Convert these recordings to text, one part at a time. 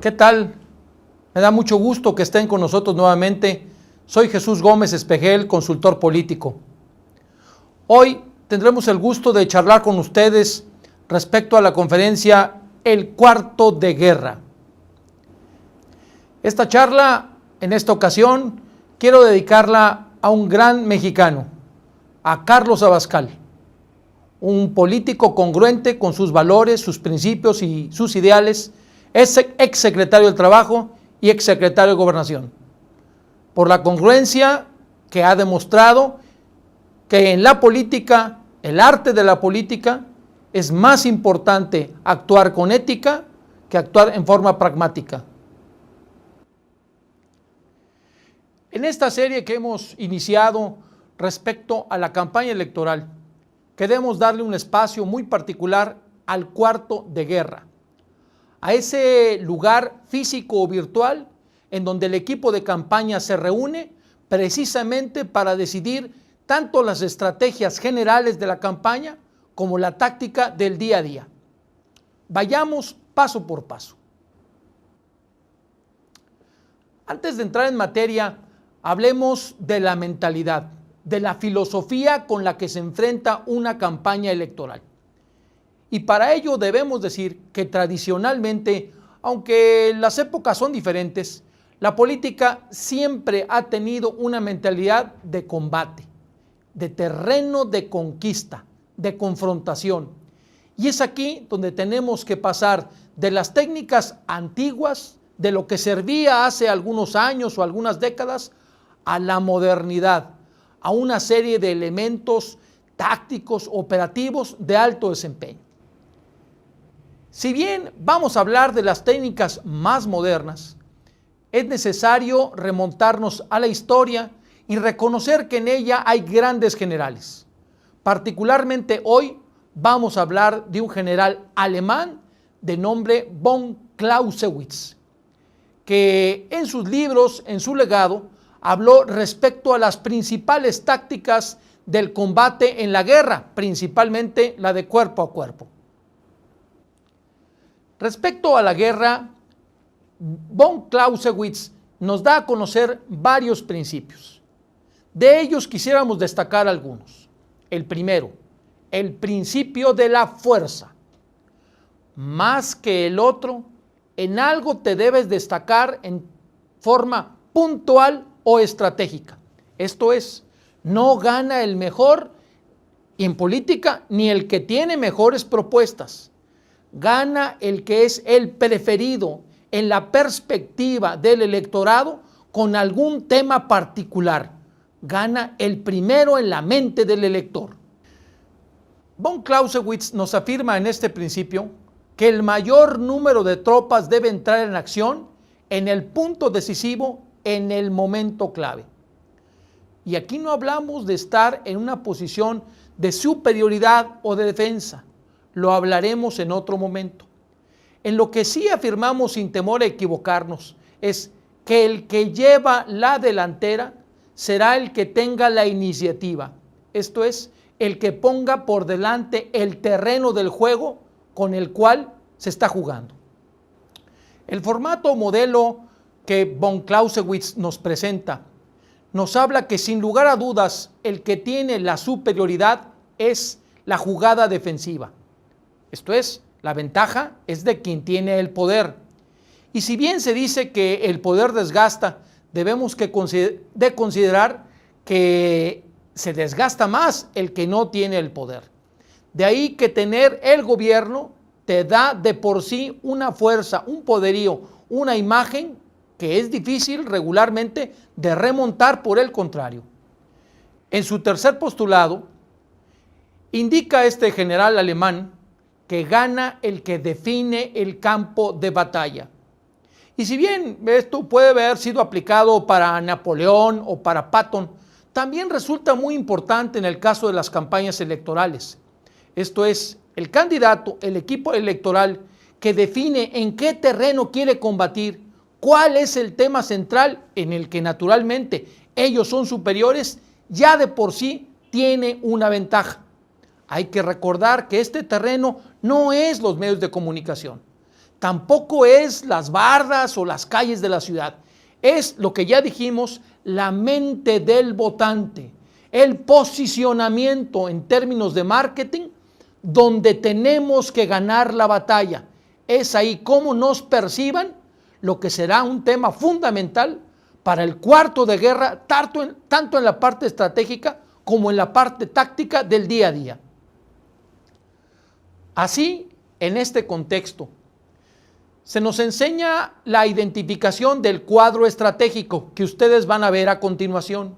¿Qué tal? Me da mucho gusto que estén con nosotros nuevamente. Soy Jesús Gómez Espejel, consultor político. Hoy tendremos el gusto de charlar con ustedes respecto a la conferencia El Cuarto de Guerra. Esta charla, en esta ocasión, quiero dedicarla a un gran mexicano, a Carlos Abascal, un político congruente con sus valores, sus principios y sus ideales, es exsecretario del Trabajo y exsecretario de Gobernación. Por la congruencia que ha demostrado que en la política, el arte de la política, es más importante actuar con ética que actuar en forma pragmática. En esta serie que hemos iniciado respecto a la campaña electoral, queremos darle un espacio muy particular al cuarto de guerra, a ese lugar físico o virtual en donde el equipo de campaña se reúne precisamente para decidir tanto las estrategias generales de la campaña como la táctica del día a día. Vayamos paso por paso. Antes de entrar en materia, hablemos de la mentalidad, de la filosofía con la que se enfrenta una campaña electoral. Y para ello debemos decir que tradicionalmente, aunque las épocas son diferentes, la política siempre ha tenido una mentalidad de combate, de terreno de conquista, de confrontación. Y es aquí donde tenemos que pasar de las técnicas antiguas, de lo que servía hace algunos años o algunas décadas, a la modernidad, a una serie de elementos tácticos, operativos de alto desempeño. Si bien vamos a hablar de las técnicas más modernas, es necesario remontarnos a la historia y reconocer que en ella hay grandes generales. Particularmente hoy vamos a hablar de un general alemán de nombre von Clausewitz, que en sus libros, en su legado, habló respecto a las principales tácticas del combate en la guerra, principalmente la de cuerpo a cuerpo. Respecto a la guerra, von Clausewitz nos da a conocer varios principios. De ellos quisiéramos destacar algunos. El primero, el principio de la fuerza. Más que el otro, en algo te debes destacar en forma puntual o estratégica. Esto es, no gana el mejor en política ni el que tiene mejores propuestas. Gana el que es el preferido en la perspectiva del electorado con algún tema particular. Gana el primero en la mente del elector. Von Clausewitz nos afirma en este principio que el mayor número de tropas debe entrar en acción en el punto decisivo, en el momento clave. Y aquí no hablamos de estar en una posición de superioridad o de defensa. Lo hablaremos en otro momento. En lo que sí afirmamos sin temor a equivocarnos es que el que lleva la delantera será el que tenga la iniciativa. Esto es, el que ponga por delante el terreno del juego con el cual se está jugando. El formato o modelo que von Clausewitz nos presenta nos habla que sin lugar a dudas el que tiene la superioridad es la jugada defensiva. Esto es, la ventaja es de quien tiene el poder. Y si bien se dice que el poder desgasta, debemos de considerar que se desgasta más el que no tiene el poder. De ahí que tener el gobierno te da de por sí una fuerza, un poderío, una imagen que es difícil regularmente de remontar por el contrario. En su tercer postulado, indica este general alemán que gana el que define el campo de batalla. Y si bien esto puede haber sido aplicado para Napoleón o para Patton, también resulta muy importante en el caso de las campañas electorales. Esto es, el candidato, el equipo electoral que define en qué terreno quiere combatir, cuál es el tema central en el que naturalmente ellos son superiores, ya de por sí tiene una ventaja. Hay que recordar que este terreno no es los medios de comunicación. tampoco es las bardas o las calles de la ciudad. Es lo que ya dijimos, la mente del votante, el posicionamiento en términos de marketing, donde tenemos que ganar la batalla. Es ahí cómo nos perciban, lo que será un tema fundamental para el cuarto de guerra, tanto en la parte estratégica como en la parte táctica del día a día. Así, en este contexto, se nos enseña la identificación del cuadro estratégico que ustedes van a ver a continuación.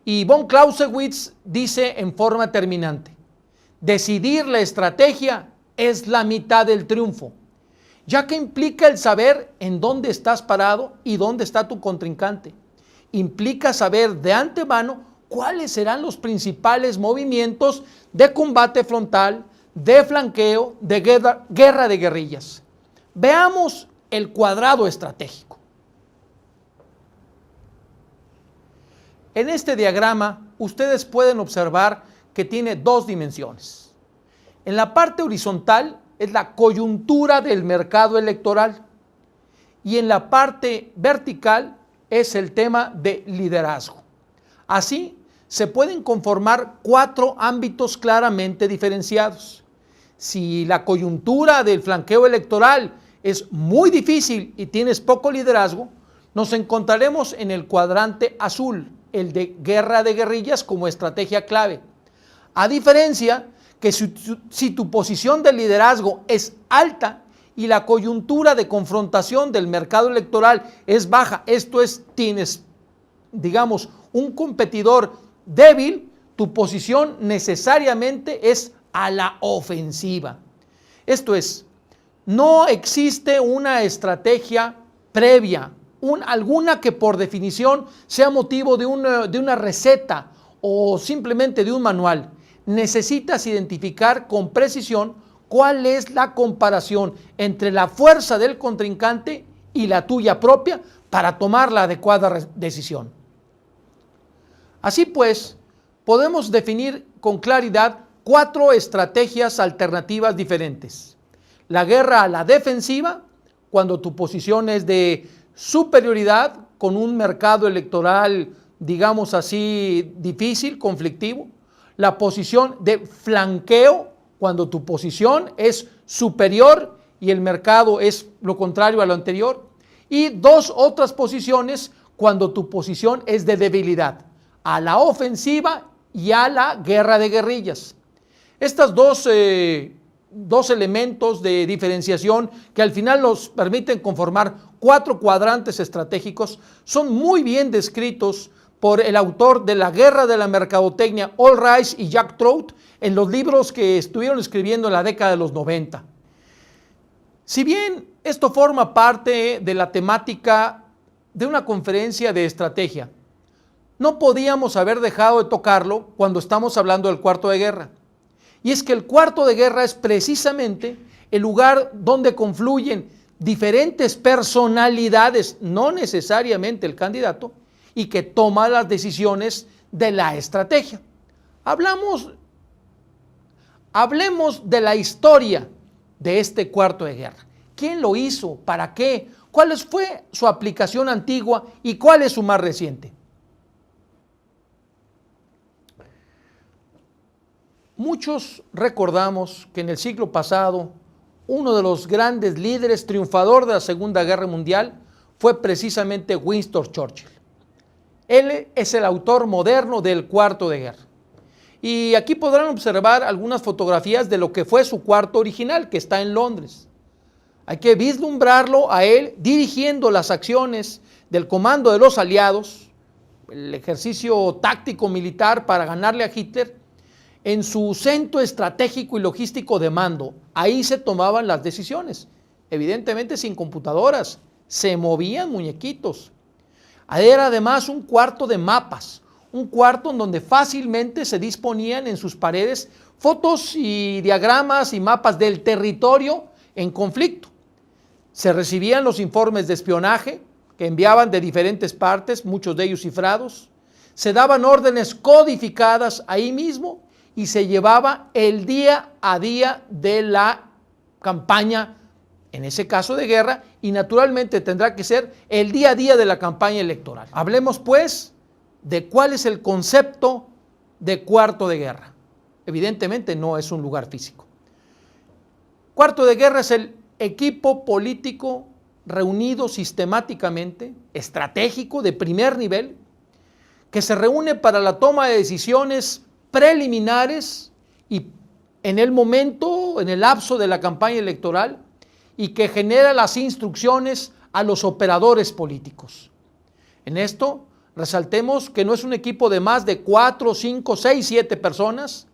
Y von Clausewitz dice en forma terminante: decidir la estrategia es la mitad del triunfo, ya que implica el saber en dónde estás parado y dónde está tu contrincante. Implica saber de antemano cuáles serán los principales movimientos de combate frontal, de flanqueo, de guerra de guerrillas. Veamos el cuadrado estratégico. En este diagrama ustedes pueden observar que tiene dos dimensiones. En la parte horizontal es la coyuntura del mercado electoral y en la parte vertical es el tema de liderazgo. Así se pueden conformar 4 ámbitos claramente diferenciados. Si la coyuntura del flanqueo electoral es muy difícil y tienes poco liderazgo, nos encontraremos en el cuadrante azul, el de guerra de guerrillas como estrategia clave. A diferencia que si tu posición de liderazgo es alta y la coyuntura de confrontación del mercado electoral es baja, esto es, tienes, digamos, un competidor débil, tu posición necesariamente es a la ofensiva. Esto es, no existe una estrategia previa, alguna que por definición sea motivo de una receta o simplemente de un manual. Necesitas identificar con precisión cuál es la comparación entre la fuerza del contrincante y la tuya propia para tomar la adecuada decisión. Así pues, podemos definir con claridad 4 estrategias alternativas diferentes. La guerra a la defensiva, cuando tu posición es de superioridad con un mercado electoral, digamos así, difícil, conflictivo. La posición de flanqueo, cuando tu posición es superior y el mercado es lo contrario a lo anterior. Y 2 otras posiciones cuando tu posición es de debilidad, a la ofensiva y a la guerra de guerrillas. Estas dos elementos de diferenciación que al final nos permiten conformar 4 cuadrantes estratégicos son muy bien descritos por el autor de La Guerra de la Mercadotecnia, Al Ries y Jack Trout, en los libros que estuvieron escribiendo en la década de los 90. Si bien esto forma parte de la temática de una conferencia de estrategia, no podíamos haber dejado de tocarlo cuando estamos hablando del cuarto de guerra. Y es que el cuarto de guerra es precisamente el lugar donde confluyen diferentes personalidades, no necesariamente el candidato, y que toma las decisiones de la estrategia. Hablemos de la historia de este cuarto de guerra. ¿Quién lo hizo? ¿Para qué? ¿Cuál fue su aplicación antigua y cuál es su más reciente? Muchos recordamos que en el siglo pasado uno de los grandes líderes triunfador de la Segunda Guerra Mundial fue precisamente Winston Churchill. Él es el autor moderno del cuarto de guerra. Y aquí podrán observar algunas fotografías de lo que fue su cuarto original, que está en Londres. Hay que vislumbrarlo a él dirigiendo las acciones del comando de los aliados, el ejercicio táctico militar para ganarle a Hitler, en su centro estratégico y logístico de mando. Ahí se tomaban las decisiones, evidentemente sin computadoras, se movían muñequitos. Era además un cuarto de mapas, un cuarto en donde fácilmente se disponían en sus paredes fotos y diagramas y mapas del territorio en conflicto. Se recibían los informes de espionaje que enviaban de diferentes partes, muchos de ellos cifrados. Se daban órdenes codificadas ahí mismo y se llevaba el día a día de la campaña en ese caso de guerra, y naturalmente tendrá que ser el día a día de la campaña electoral. Hablemos pues de cuál es el concepto de cuarto de guerra. Evidentemente no es un lugar físico. Cuarto de guerra es el equipo político reunido sistemáticamente, estratégico, de primer nivel, que se reúne para la toma de decisiones preliminares y en el momento, en el lapso de la campaña electoral, y que genera las instrucciones a los operadores políticos. En esto, resaltemos que no es un equipo de más de 4, 5, 6, 7 personas,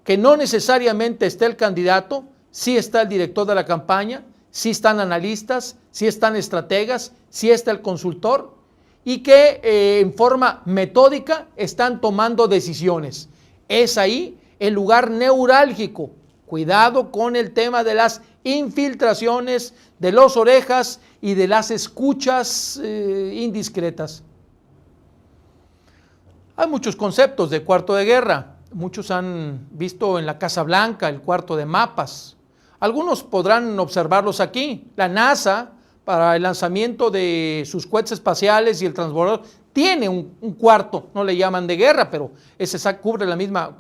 que no necesariamente esté el candidato, sí está el director de la campaña, sí están analistas, sí están estrategas, sí está el consultor, y que en forma metódica están tomando decisiones. Es ahí el lugar neurálgico. Cuidado con el tema de las infiltraciones, de las orejas y de las escuchas indiscretas. Hay muchos conceptos de cuarto de guerra. Muchos han visto en la Casa Blanca el cuarto de mapas. Algunos podrán observarlos aquí. La NASA, para el lanzamiento de sus cohetes espaciales y el transbordador, tiene un cuarto, no le llaman de guerra, pero ese cubre la misma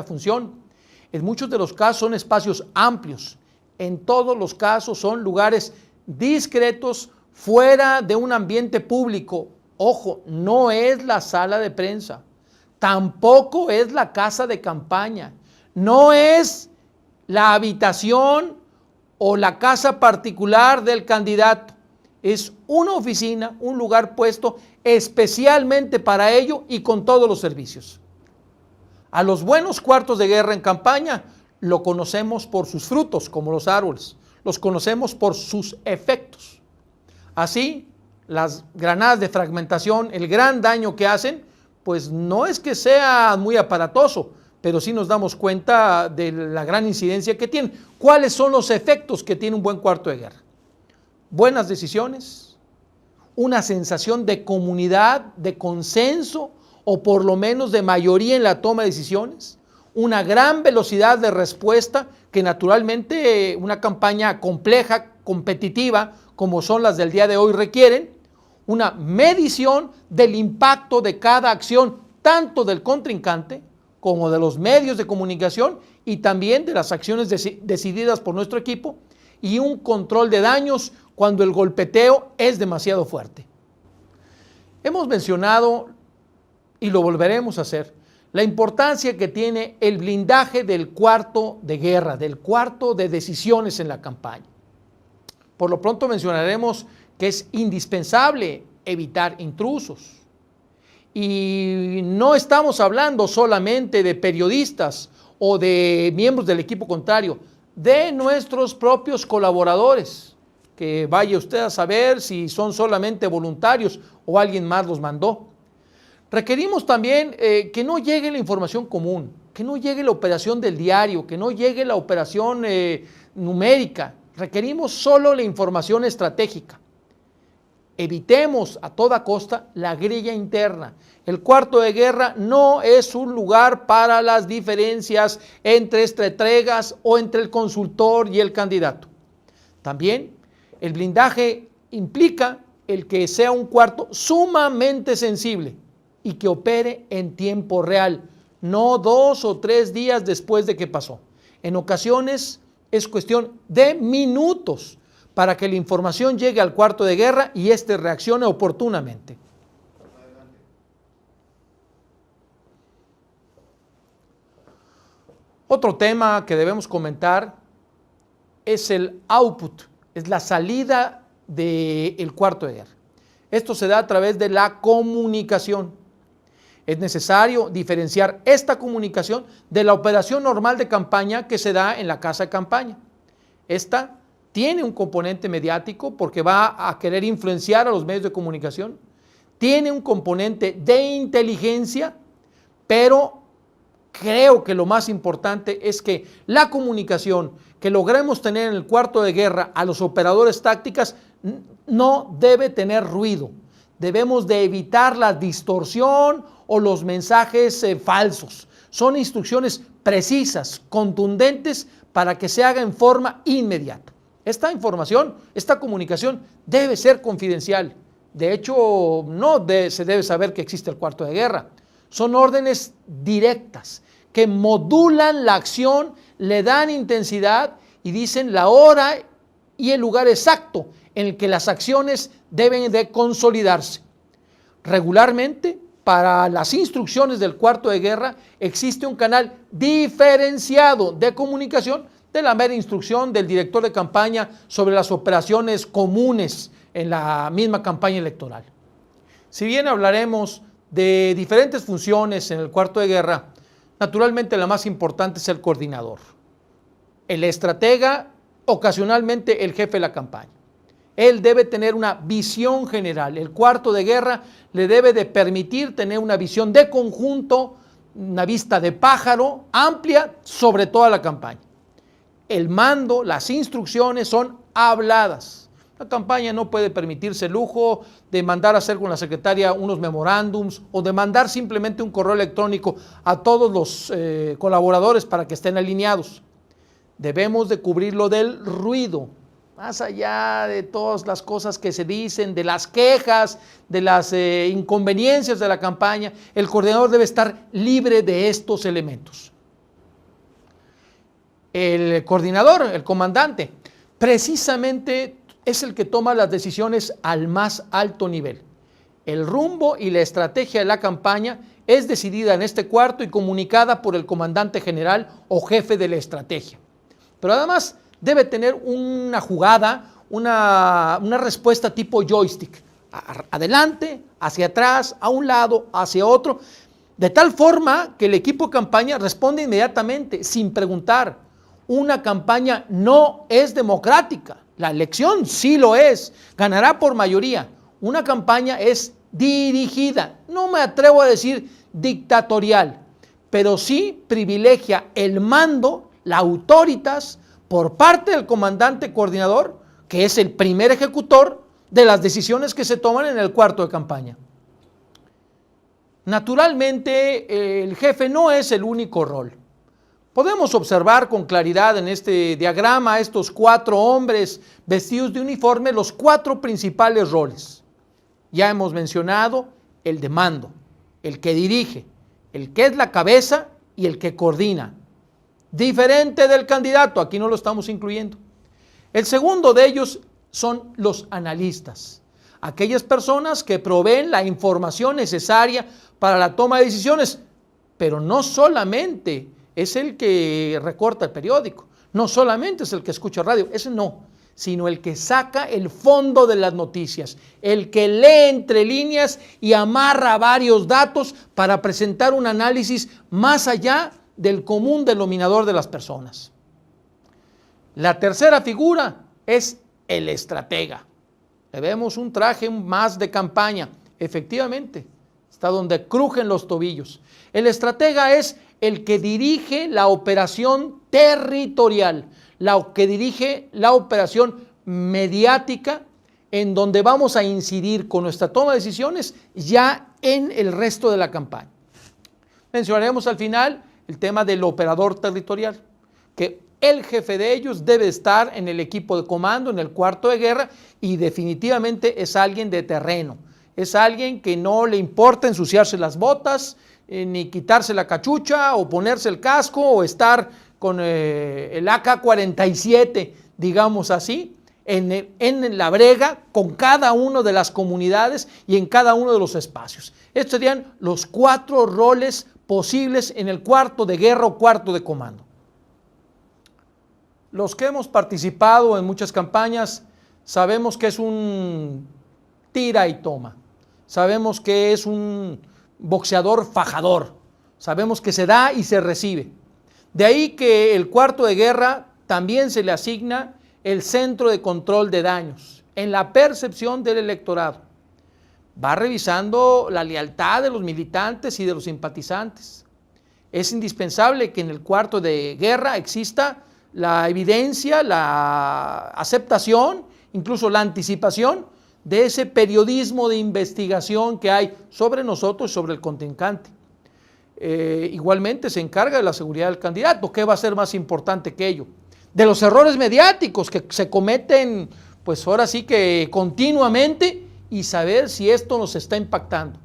función. En muchos de los casos son espacios amplios, en todos los casos son lugares discretos, fuera de un ambiente público. Ojo, no es la sala de prensa, tampoco es la casa de campaña, no es la habitación o la casa particular del candidato. Es una oficina, un lugar puesto especialmente para ello y con todos los servicios. A los buenos cuartos de guerra en campaña lo conocemos por sus frutos, como los árboles. Los conocemos por sus efectos. Así, las granadas de fragmentación, el gran daño que hacen, pues no es que sea muy aparatoso, pero sí nos damos cuenta de la gran incidencia que tienen. ¿Cuáles son los efectos que tiene un buen cuarto de guerra? Buenas decisiones, una sensación de comunidad, de consenso, o por lo menos de mayoría en la toma de decisiones, una gran velocidad de respuesta que naturalmente una campaña compleja, competitiva, como son las del día de hoy requieren, una medición del impacto de cada acción, tanto del contrincante como de los medios de comunicación y también de las acciones decididas por nuestro equipo, y un control de daños cuando el golpeteo es demasiado fuerte. Hemos mencionado, y lo volveremos a hacer, la importancia que tiene el blindaje del cuarto de guerra, del cuarto de decisiones en la campaña. Por lo pronto mencionaremos que es indispensable evitar intrusos. Y no estamos hablando solamente de periodistas o de miembros del equipo contrario, de nuestros propios colaboradores, que vaya usted a saber si son solamente voluntarios o alguien más los mandó. Requerimos también que no llegue la información común, que no llegue la operación del diario, que no llegue la operación numérica. Requerimos solo la información estratégica. Evitemos a toda costa la grilla interna. El cuarto de guerra no es un lugar para las diferencias entre estrategas o entre el consultor y el candidato. También el blindaje implica el que sea un cuarto sumamente sensible y que opere en tiempo real, no 2 o 3 días después de que pasó. En ocasiones es cuestión de minutos para que la información llegue al cuarto de guerra y éste reaccione oportunamente. Otro tema que debemos comentar es el output, es la salida del cuarto de guerra. Esto se da a través de la comunicación. Es necesario diferenciar esta comunicación de la operación normal de campaña que se da en la casa de campaña. Esta tiene un componente mediático porque va a querer influenciar a los medios de comunicación. Tiene un componente de inteligencia, pero creo que lo más importante es que la comunicación que logremos tener en el cuarto de guerra a los operadores tácticas no debe tener ruido. Debemos de evitar la distorsión o los mensajes falsos. Son instrucciones precisas, contundentes, para que se haga en forma inmediata. Esta información, esta comunicación debe ser confidencial. De hecho, se debe saber que existe el cuarto de guerra. Son órdenes directas que modulan la acción, le dan intensidad y dicen la hora y el lugar exacto en el que las acciones deben de consolidarse. Regularmente, para las instrucciones del cuarto de guerra, existe un canal diferenciado de comunicación de la mera instrucción del director de campaña sobre las operaciones comunes en la misma campaña electoral. Si bien hablaremos de diferentes funciones en el cuarto de guerra, naturalmente la más importante es el coordinador, el estratega, ocasionalmente el jefe de la campaña. Él debe tener una visión general. El cuarto de guerra le debe de permitir tener una visión de conjunto, una vista de pájaro amplia sobre toda la campaña. El mando, las instrucciones son habladas. La campaña no puede permitirse el lujo de mandar a hacer con la secretaria unos memorándums o de mandar simplemente un correo electrónico a todos los colaboradores para que estén alineados. Debemos de cubrirlo del ruido, más allá de todas las cosas que se dicen, de las quejas, de las inconveniencias de la campaña. El coordinador debe estar libre de estos elementos. El coordinador, el comandante, precisamente es el que toma las decisiones al más alto nivel. El rumbo y la estrategia de la campaña es decidida en este cuarto y comunicada por el comandante general o jefe de la estrategia. Pero además debe tener una jugada, una respuesta tipo joystick, adelante, hacia atrás, a un lado, hacia otro, de tal forma que el equipo de campaña responde inmediatamente, sin preguntar. Una campaña no es democrática, la elección sí lo es, ganará por mayoría. Una campaña es dirigida, no me atrevo a decir dictatorial, pero sí privilegia el mando, la autoritas, por parte del comandante coordinador, que es el primer ejecutor de las decisiones que se toman en el cuarto de campaña. Naturalmente, el jefe no es el único rol. Podemos observar con claridad en este diagrama estos 4 hombres vestidos de uniforme, los 4 principales roles. Ya hemos mencionado el de mando, el que dirige, el que es la cabeza y el que coordina. Diferente del candidato, aquí no lo estamos incluyendo. El segundo de ellos son los analistas, aquellas personas que proveen la información necesaria para la toma de decisiones, pero no solamente es el que recorta el periódico, no solamente es el que escucha radio, ese no, sino el que saca el fondo de las noticias, el que lee entre líneas y amarra varios datos para presentar un análisis más allá del común denominador de las personas. La tercera figura es el estratega. Le vemos un traje más de campaña, efectivamente, está donde crujen los tobillos. El estratega es el que dirige la operación territorial, la que dirige la operación mediática, en donde vamos a incidir con nuestra toma de decisiones ya en el resto de la campaña. Mencionaremos al final el tema del operador territorial, que el jefe de ellos debe estar en el equipo de comando, en el cuarto de guerra, y definitivamente es alguien de terreno, es alguien que no le importa ensuciarse las botas, ni quitarse la cachucha o ponerse el casco o estar con el AK-47, digamos así, en la brega con cada una de las comunidades y en cada uno de los espacios. Estos serían los 4 roles posibles en el cuarto de guerra o cuarto de comando. Los que hemos participado en muchas campañas sabemos que es un tira y toma, sabemos que es un boxeador fajador, sabemos que se da y se recibe. De ahí que el cuarto de guerra también se le asigna el centro de control de daños en la percepción del electorado. Va revisando la lealtad de los militantes y de los simpatizantes. Es indispensable que en el cuarto de guerra exista la evidencia, la aceptación, incluso la anticipación de ese periodismo de investigación que hay sobre nosotros y sobre el contrincante. Igualmente se encarga de la seguridad del candidato. ¿Qué va a ser más importante que ello? de los errores mediáticos que se cometen, pues ahora sí que continuamente, y saber si esto nos está impactando.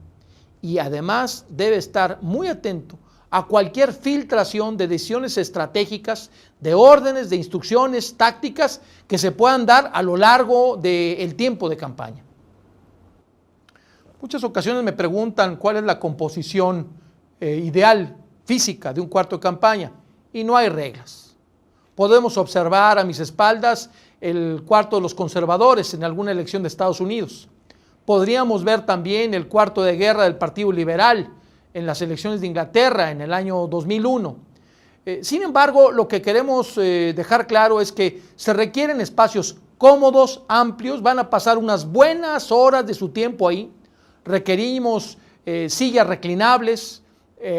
Y además debe estar muy atento a cualquier filtración de decisiones estratégicas, de órdenes, de instrucciones, tácticas que se puedan dar a lo largo del tiempo de campaña. Muchas ocasiones me preguntan cuál es la composición ideal física de un cuarto de campaña, y no hay reglas. Podemos observar a mis espaldas el cuarto de los conservadores en alguna elección de Estados Unidos. Podríamos ver también el cuarto de guerra del Partido Liberal en las elecciones de Inglaterra en el año 2001. Sin embargo, lo que queremos dejar claro es que se requieren espacios cómodos, amplios, van a pasar unas buenas horas de su tiempo ahí. Requerimos sillas reclinables,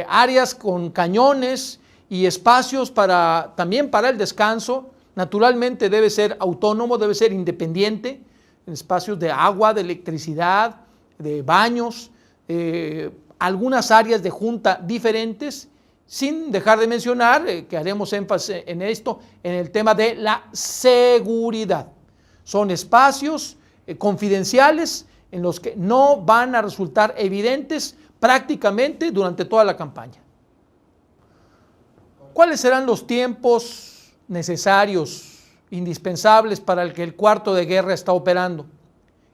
áreas con cañones y espacios también para el descanso. Naturalmente debe ser autónomo, debe ser independiente, en espacios de agua, de electricidad, de baños, algunas áreas de junta diferentes, sin dejar de mencionar que haremos énfasis en esto, en el tema de la seguridad. Son espacios confidenciales en los que no van a resultar evidentes prácticamente durante toda la campaña. ¿Cuáles serán los tiempos necesarios, indispensables para el que el cuarto de guerra está operando?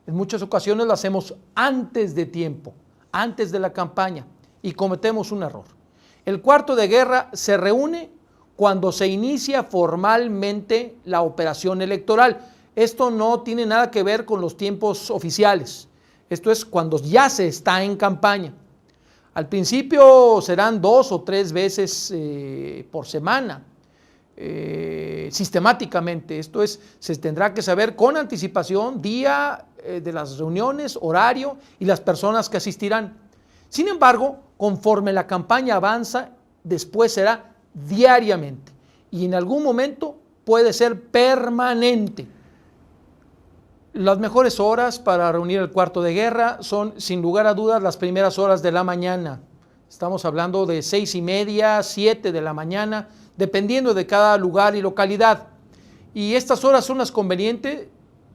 En muchas ocasiones lo hacemos antes de tiempo, antes de la campaña, y cometemos un error. El cuarto de guerra se reúne cuando se inicia formalmente la operación electoral. Esto no tiene nada que ver con los tiempos oficiales. Esto es cuando ya se está en campaña. Al principio serán 2 o 3 veces por semana, sistemáticamente. Esto es, se tendrá que saber con anticipación día de las reuniones, horario y las personas que asistirán. Sin embargo, conforme la campaña avanza, después será diariamente y en algún momento puede ser permanente. Las mejores horas para reunir el cuarto de guerra son, sin lugar a dudas, las primeras horas de la mañana. Estamos hablando de 6:30, 7 de la mañana, dependiendo de cada lugar y localidad. Y estas horas son las convenientes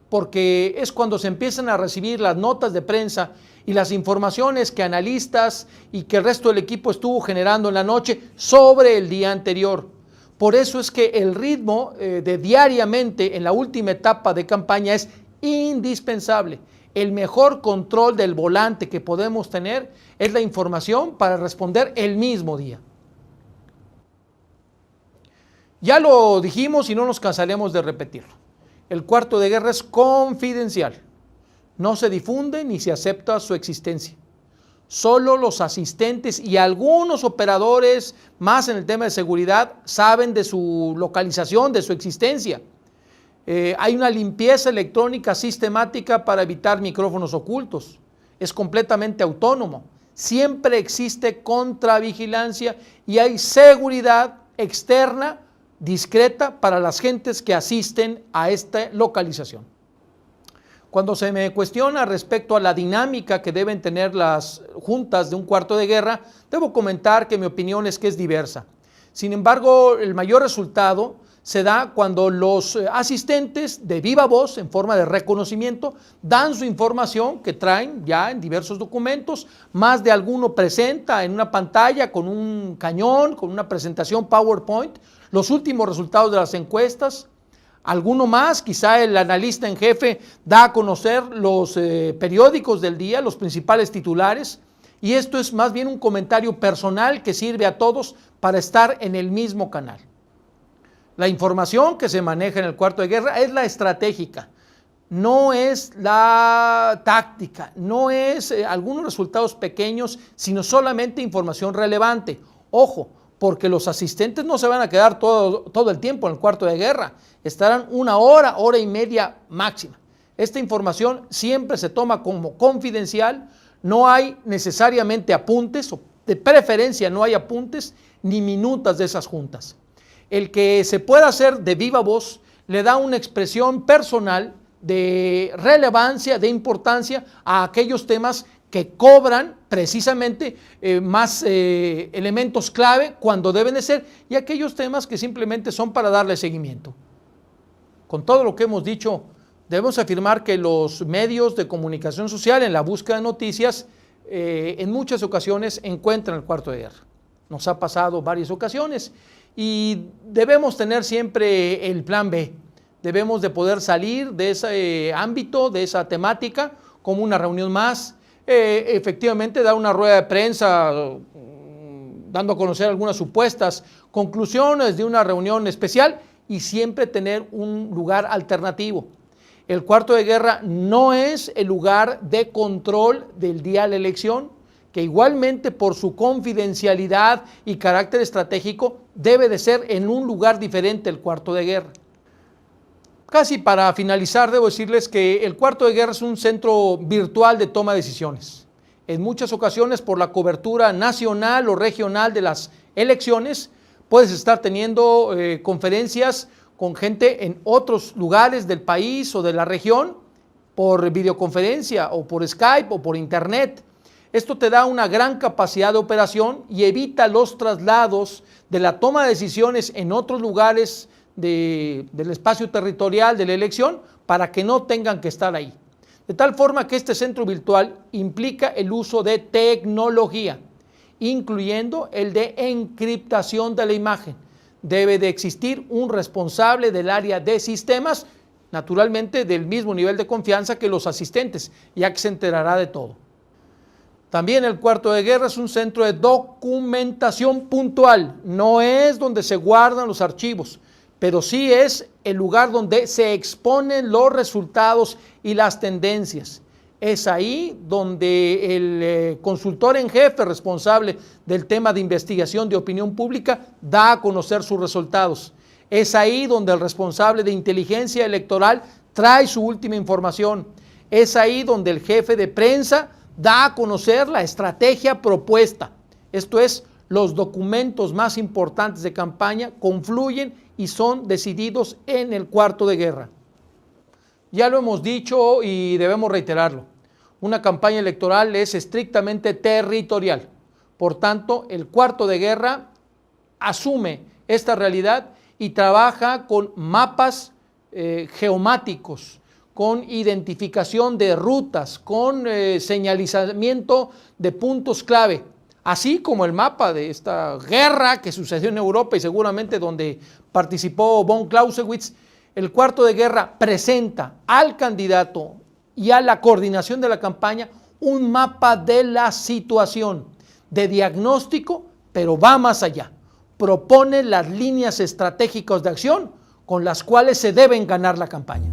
porque es cuando se empiezan a recibir las notas de prensa y las informaciones que analistas y que el resto del equipo estuvo generando en la noche sobre el día anterior. Por eso es que el ritmo de diariamente en la última etapa de campaña es indispensable. El mejor control del volante que podemos tener es la información para responder el mismo día. Ya lo dijimos y no nos cansaremos de repetirlo. El cuarto de guerra es confidencial. No se difunde ni se acepta su existencia. Solo los asistentes y algunos operadores más en el tema de seguridad saben de su localización, de su existencia. Hay una limpieza electrónica sistemática para evitar micrófonos ocultos. Es completamente autónomo. Siempre existe contravigilancia y hay seguridad externa discreta para las gentes que asisten a esta localización. Cuando se me cuestiona respecto a la dinámica que deben tener las juntas de un cuarto de guerra, debo comentar que mi opinión es que es diversa. Sin embargo, el mayor resultado se da cuando los asistentes de viva voz, en forma de reconocimiento, dan su información que traen ya en diversos documentos. Más de alguno presenta en una pantalla con un cañón, con una presentación PowerPoint, los últimos resultados de las encuestas. Alguno más, quizá el analista en jefe, da a conocer los periódicos del día, los principales titulares, y esto es más bien un comentario personal que sirve a todos para estar en el mismo canal. La información que se maneja en el cuarto de guerra es la estratégica, no es la táctica, no es algunos resultados pequeños, sino solamente información relevante. Ojo, porque los asistentes no se van a quedar todo el tiempo en el cuarto de guerra, estarán 1 hora, hora y media máxima. Esta información siempre se toma como confidencial, no hay necesariamente apuntes, o de preferencia no hay apuntes ni minutas de esas juntas. El que se pueda hacer de viva voz le da una expresión personal de relevancia, de importancia a aquellos temas que cobran precisamente más elementos clave cuando deben de ser y aquellos temas que simplemente son para darle seguimiento. Con todo lo que hemos dicho, debemos afirmar que los medios de comunicación social en la búsqueda de noticias en muchas ocasiones encuentran el cuarto de guerra. Nos ha pasado varias ocasiones y debemos tener siempre el plan B. Debemos de poder salir de ese ámbito, de esa temática, como una reunión más, efectivamente dar una rueda de prensa dando a conocer algunas supuestas conclusiones de una reunión especial y siempre tener un lugar alternativo. El cuarto de guerra no es el lugar de control del día de la elección, que igualmente por su confidencialidad y carácter estratégico debe de ser en un lugar diferente el cuarto de guerra. Casi para finalizar, debo decirles que el cuarto de guerra es un centro virtual de toma de decisiones. En muchas ocasiones, por la cobertura nacional o regional de las elecciones, puedes estar teniendo conferencias con gente en otros lugares del país o de la región por videoconferencia o por Skype o por internet. Esto te da una gran capacidad de operación y evita los traslados de la toma de decisiones en otros lugares del espacio territorial de la elección para que no tengan que estar ahí. De tal forma que este centro virtual implica el uso de tecnología, incluyendo el de encriptación de la imagen. Debe de existir un responsable del área de sistemas, naturalmente del mismo nivel de confianza que los asistentes, ya que se enterará de todo. También el cuarto de guerra es un centro de documentación puntual, no es donde se guardan los archivos, pero sí es el lugar donde se exponen los resultados y las tendencias. Es ahí donde el consultor en jefe responsable del tema de investigación de opinión pública da a conocer sus resultados. Es ahí donde el responsable de inteligencia electoral trae su última información. Es ahí donde el jefe de prensa da a conocer la estrategia propuesta. Esto es, los documentos más importantes de campaña confluyen y son decididos en el cuarto de guerra. Ya lo hemos dicho y debemos reiterarlo. Una campaña electoral es estrictamente territorial. Por tanto, el cuarto de guerra asume esta realidad y trabaja con mapas geomáticos, con identificación de rutas, con señalizamiento de puntos clave, así como el mapa de esta guerra que sucedió en Europa y seguramente donde participó von Clausewitz. El cuarto de guerra presenta al candidato y a la coordinación de la campaña un mapa de la situación, de diagnóstico, pero va más allá. Propone las líneas estratégicas de acción con las cuales se deben ganar la campaña.